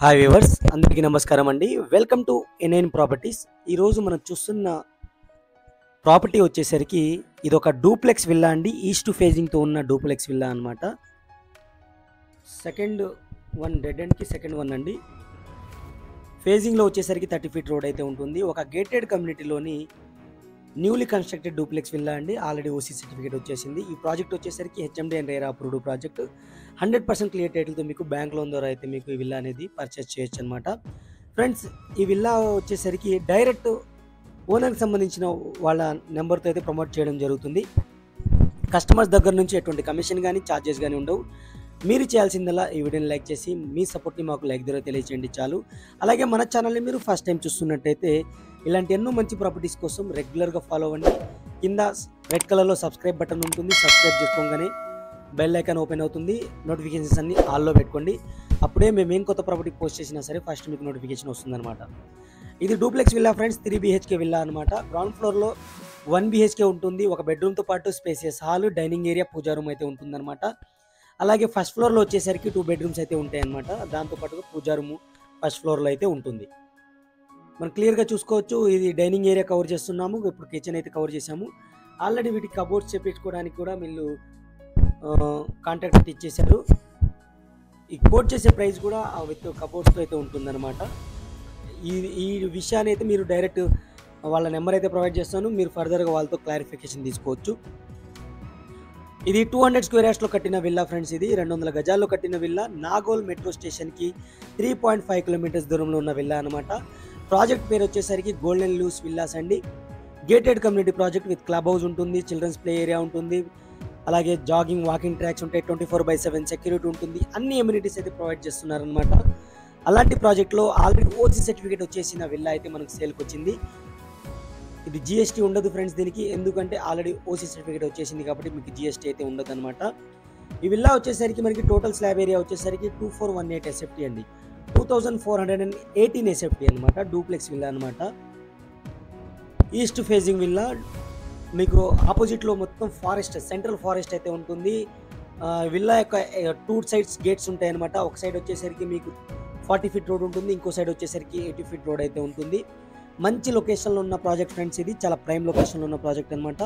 Hi viewers, అందరికీ నమస్కారం అండి. వెల్కమ్ టు ఎన్ఐన్ ప్రాపర్టీస్. ఈరోజు మనం చూస్తున్న ప్రాపర్టీ వచ్చేసరికి ఇది ఒక డూప్లెక్స్ విల్లా అండి. ఈస్ట్ ఫేజింగ్తో ఉన్న డూప్లెక్స్ విల్లా అనమాట. సెకండ్ వన్ డెడ్ ఎండ్కి సెకండ్ వన్ అండి. ఫేజింగ్లో వచ్చేసరికి 30 ఫీట్ రోడ్ అయితే ఉంటుంది. ఒక గేటెడ్ కమ్యూనిటీలోని న్యూలీ కన్స్ట్రక్టెడ్ డూప్లెక్స్ విల్లా అండి. ఆల్రెడీ ఓసీ సర్టిఫికేట్ వచ్చేసింది. ఈ ప్రాజెక్ట్ వచ్చేసరికి HMD and RERA approved project. 100% clear టైటిల్తో మీకు బ్యాంక్ లోన్ ద్వారా అయితే మీకు ఈ విల్లా అనేది పర్చేస్ చేయొచ్చు అనమాట. ఫ్రెండ్స్, ఈ విల్లా వచ్చేసరికి డైరెక్ట్ ఓనర్కి సంబంధించిన వాళ్ళ నెంబర్తో అయితే ప్రమోట్ చేయడం జరుగుతుంది. కస్టమర్స్ దగ్గర నుంచి ఎటువంటి కమిషన్ కానీ ఛార్జెస్ కానీ ఉండవు. మీరు చేయాల్సిందల్లా ఈ వీడియోని లైక్ చేసి మీ సపోర్ట్ని మాకు లైక్ ద్వారా తెలియజేయండి చాలు. అలాగే మన ఛానల్ని మీరు ఫస్ట్ టైం చూస్తున్నట్టయితే ఇలాంటి ఎన్నో మంచి ప్రాపర్టీస్ కోసం రెగ్యులర్గా ఫాలో అవ్వండి. కింద రెడ్ కలర్లో సబ్స్క్రైబ్ బటన్ ఉంటుంది. సబ్స్క్రైబ్ చేసుకోగానే బెల్ ఐకాన్ ఓపెన్ అవుతుంది. నోటిఫికేషన్స్ అన్ని ఆల్లో పెట్టుకోండి. అప్పుడే మేము ఏం కొత్త ప్రాపర్టీ పోస్ట్ చేసినా సరే ఫస్ట్ మీకు నోటిఫికేషన్ వస్తుందన్నమాట. ఇది duplex villa friends, 3 BHK villa అనమాట. గ్రౌండ్ ఫ్లోర్లో 1 BHK ఉంటుంది. ఒక బెడ్రూమ్తో పాటు స్పేసియస్ హాల్, డైనింగ్ ఏరియా, పూజా రూమ్ అయితే ఉంటుందన్నమాట. అలాగే ఫస్ట్ ఫ్లోర్లో వచ్చేసరికి 2 బెడ్రూమ్స్ అయితే ఉంటాయి అన్నమాట. దాంతోపాటుగా పూజా రూమ్ ఫస్ట్ ఫ్లోర్లో అయితే ఉంటుంది. మనం క్లియర్గా చూసుకోవచ్చు. ఇది డైనింగ్ ఏరియా కవర్ చేస్తున్నాము. ఇప్పుడు కిచెన్ అయితే కవర్ చేసాము. ఆల్రెడీ వీటికి కబోర్డ్స్ చేపించుకోవడానికి కూడా వీళ్ళు కాంట్రాక్ట్ ఇచ్చేసారు. ఈ కోట్ చేసే ప్రైస్ కూడా విత్ కబోర్డ్స్తో అయితే ఉంటుందన్నమాట. ఈ విషయాన్ని అయితే మీరు డైరెక్ట్ వాళ్ళ నెంబర్ అయితే ప్రొవైడ్ చేస్తాను. మీరు ఫర్దర్గా వాళ్ళతో క్లారిఫికేషన్ తీసుకోవచ్చు. ఇది 200 స్క్వేర్ యార్డ్స్లో కట్టిన విల్లా ఫ్రెండ్స్. ఇది 200 గజాల్లో కట్టిన విల్లా. నాగోల్ మెట్రో స్టేషన్కి 3.5 కిలోమీటర్స్ దూరంలో ఉన్న విల్లా అనమాట. ప్రాజెక్ట్ పేరు వచ్చేసరికి గోల్డెన్ లూస్ విల్లాస్ అండి. Gated community project with club house ఉంటుంది, చిల్డ్రన్స్ ప్లే ఏరియా ఉంటుంది, అలాగే జాగింగ్ వాకింగ్ ట్రాక్స్ ఉంటాయి, 24/7 సెక్యూరిటీ ఉంటుంది. అన్ని ఎమ్యూనిటీస్ అయితే ప్రొవైడ్ చేస్తున్నారనమాట. అలాంటి ప్రాజెక్ట్లో ఆల్రెడీ ఓసీ సర్టిఫికేట్ వచ్చేసిన విల్లా అయితే మనకు సేల్కి వచ్చింది. ఇది జిఎస్టీ ఉండదు ఫ్రెండ్స్ దీనికి, ఎందుకంటే ఆల్రెడీ ఓసీ సర్టిఫికేట్ వచ్చేసింది కాబట్టి మీకు జిఎస్టీ అయితే ఉండదు అనమాట. ఈ విల్లా వచ్చేసరికి మనకి టోటల్ స్లాబ్ ఏరియా వచ్చేసరికి 2418 ఎస్ఎఫ్టీ అండి. 2418 ఎస్ఎఫ్టీ అనమాట. డూప్లెక్స్ విల్లా అనమాట. East facing villa. మీకు ఆపోజిట్లో మొత్తం ఫారెస్ట్, సెంట్రల్ ఫారెస్ట్ అయితే ఉంటుంది. విల్లా యొక్క 2 సైడ్స్ గేట్స్ ఉంటాయి అనమాట. ఒక సైడ్ వచ్చేసరికి మీకు 40 ఫీట్ రోడ్ ఉంటుంది, ఇంకో సైడ్ వచ్చేసరికి 80 ఫీట్ రోడ్ అయితే ఉంటుంది. మంచి లొకేషన్లో ఉన్న ప్రాజెక్ట్ ఫ్రెండ్స్. ఇది చాలా ప్రైమ్ లొకేషన్లో ఉన్న ప్రాజెక్ట్ అనమాట.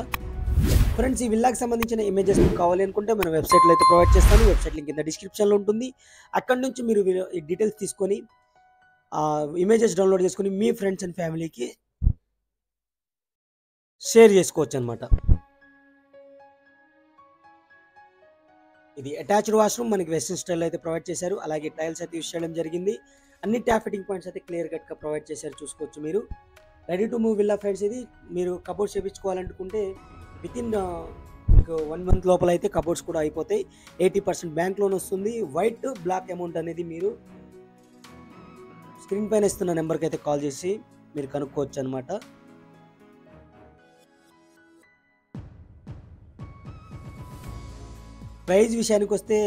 ఫ్రెండ్స్, ఈ విల్లాకి సంబంధించిన ఇమేజెస్ మీకు కావాలి అనుకుంటే మన వెబ్సైట్లో అయితే ప్రొవైడ్ చేస్తాను. వెబ్సైట్ లింక్ కింద డిస్క్రిప్షన్లో ఉంటుంది. అక్కడ నుంచి మీరు ఈ డీటెయిల్స్ తీసుకొని ఇమేజెస్ డౌన్లోడ్ చేసుకొని మీ ఫ్రెండ్స్ అండ్ ఫ్యామిలీకి షేర్ చేసుకోవచ్చు అనమాట. ఇది అటాచ్డ్ వాష్రూమ్ మనకి వెస్టర్న్ స్టైల్ అయితే ప్రొవైడ్ చేశారు. అలాగే టైల్స్ అయితే యూస్ చేయడం జరిగింది. అన్ని ట్యాప్ ఫిట్టింగ్ పాయింట్స్ అయితే క్లియర్ కట్గా ప్రొవైడ్ చేశారు, చూసుకోవచ్చు మీరు. Ready to move villa friends. ఇది మీరు కబోర్డ్స్ చేయించుకోవాలనుకుంటే వితిన్ మీకు 1 మంత్ లోపల అయితే కబోర్డ్స్ కూడా అయిపోతాయి. 80% బ్యాంక్ లోన్ వస్తుంది. వైట్ బ్లాక్ అమౌంట్ అనేది మీరు స్క్రీన్ పైన ఇస్తున్న నెంబర్కి అయితే కాల్ చేసి మీరు కనుక్కోవచ్చు అనమాట. ప్రైజ్ విషయానికి వస్తే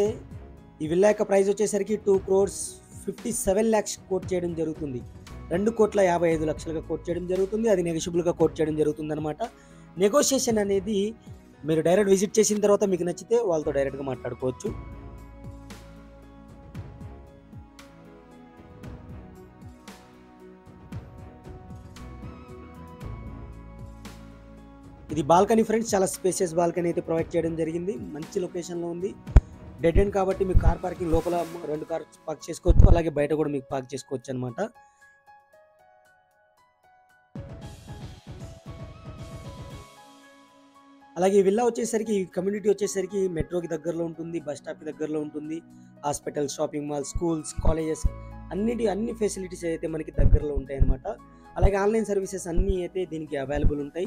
ఈ విల్లా యొక్క ప్రైస్ వచ్చేసరికి 2,57,00,000 కోట్ చేయడం జరుగుతుంది. 2,55,00,000గా కోట్ చేయడం జరుగుతుంది. అది నెగోషియబుల్గా కోట్ చేయడం జరుగుతుంది అనమాట. నెగోషియేషన్ అనేది మీరు డైరెక్ట్ విజిట్ చేసిన తర్వాత మీకు నచ్చితే వాళ్ళతో డైరెక్ట్గా మాట్లాడుకోవచ్చు. ఇది బాల్కనీ ఫ్రెండ్స్. చాలా స్పేసియస్ బాల్కనీ అయితే ప్రొవైడ్ చేయడం జరిగింది. మంచి లొకేషన్లో ఉంది. డెడ్ ఎండ్ కాబట్టి మీకు కార్ పార్కింగ్ లోపల 2 కార్స్ పార్క్ చేసుకోవచ్చు, అలాగే బయట కూడా మీకు పార్క్ చేసుకోవచ్చు అనమాట. అలాగే ఈ విల్లా వచ్చేసరికి ఈ కమ్యూనిటీ వచ్చేసరికి మెట్రోకి దగ్గరలో ఉంటుంది, బస్ స్టాప్కి దగ్గరలో ఉంటుంది. Hospital, shopping mall, schools, colleges అన్ని ఫెసిలిటీస్ అయితే మనకి దగ్గరలో ఉంటాయి అనమాట. అలాగే ఆన్లైన్ సర్వీసెస్ అన్నీ అయితే దీనికి అవైలబుల్ ఉంటాయి.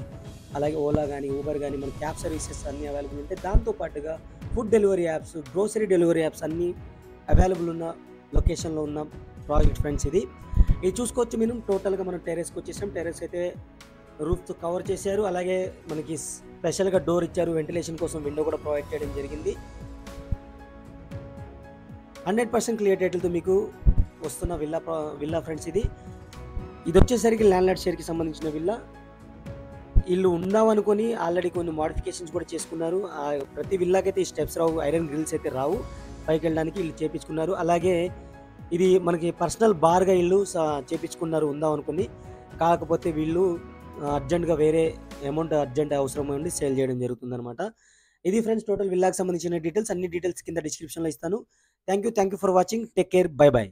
అలాగే ఓలా కానీ, ఊబర్ కానీ, మన క్యాబ్ సర్వీసెస్ అన్నీ అవైలబుల్ ఉంటాయి. దాంతోపాటుగా food delivery apps, grocery delivery apps అన్నీ అవైలబుల్ ఉన్న లొకేషన్లో ఉన్న ప్రాజెక్ట్ ఫ్రెండ్స్. ఇది చూసుకోవచ్చు మీరు. టోటల్గా మనం టెర్రస్కి వచ్చేసాం. టెర్రస్ అయితే రూఫ్తో కవర్ చేశారు. అలాగే మనకి స్పెషల్గా డోర్ ఇచ్చారు. వెంటిలేషన్ కోసం విండో కూడా ప్రొవైడ్ చేయడం జరిగింది. 100% క్లియర్ టైటిల్తో మీకు వస్తున్న విల్లా ఫ్రెండ్స్. ఇది వచ్చేసరికి ల్యాండ్లార్డ్ షేర్కి సంబంధించిన విల్లా. ఇల్లు ఉందామనుకొని ఆల్రెడీ కొన్ని మోడిఫికేషన్స్ కూడా చేసుకున్నారు. ప్రతి విల్లాకైతే ఈ స్టెప్స్ రావు, ఐరన్ గ్రిల్స్ అయితే రావు. పైకి వెళ్ళడానికి ఇల్లు చేపించుకున్నారు. అలాగే ఇది మనకి పర్సనల్ బార్గా ఇల్లు చేపించుకున్నారు ఉందాం అనుకుని, కాకపోతే వీళ్ళు అర్జెంట్గా వేరే అమౌంట్ అవసరం ఉండి సేల్ చేయడం జరుగుతుందన్నమాట. ఇది ఫ్రెండ్స్ టోటల్ విల్లాకి సంబంధించిన డీటెయిల్స్. అన్ని డీటెయిల్స్ కింద డిస్క్రిప్షన్లో ఇస్తాను. Thank you for watching. Take care. By by.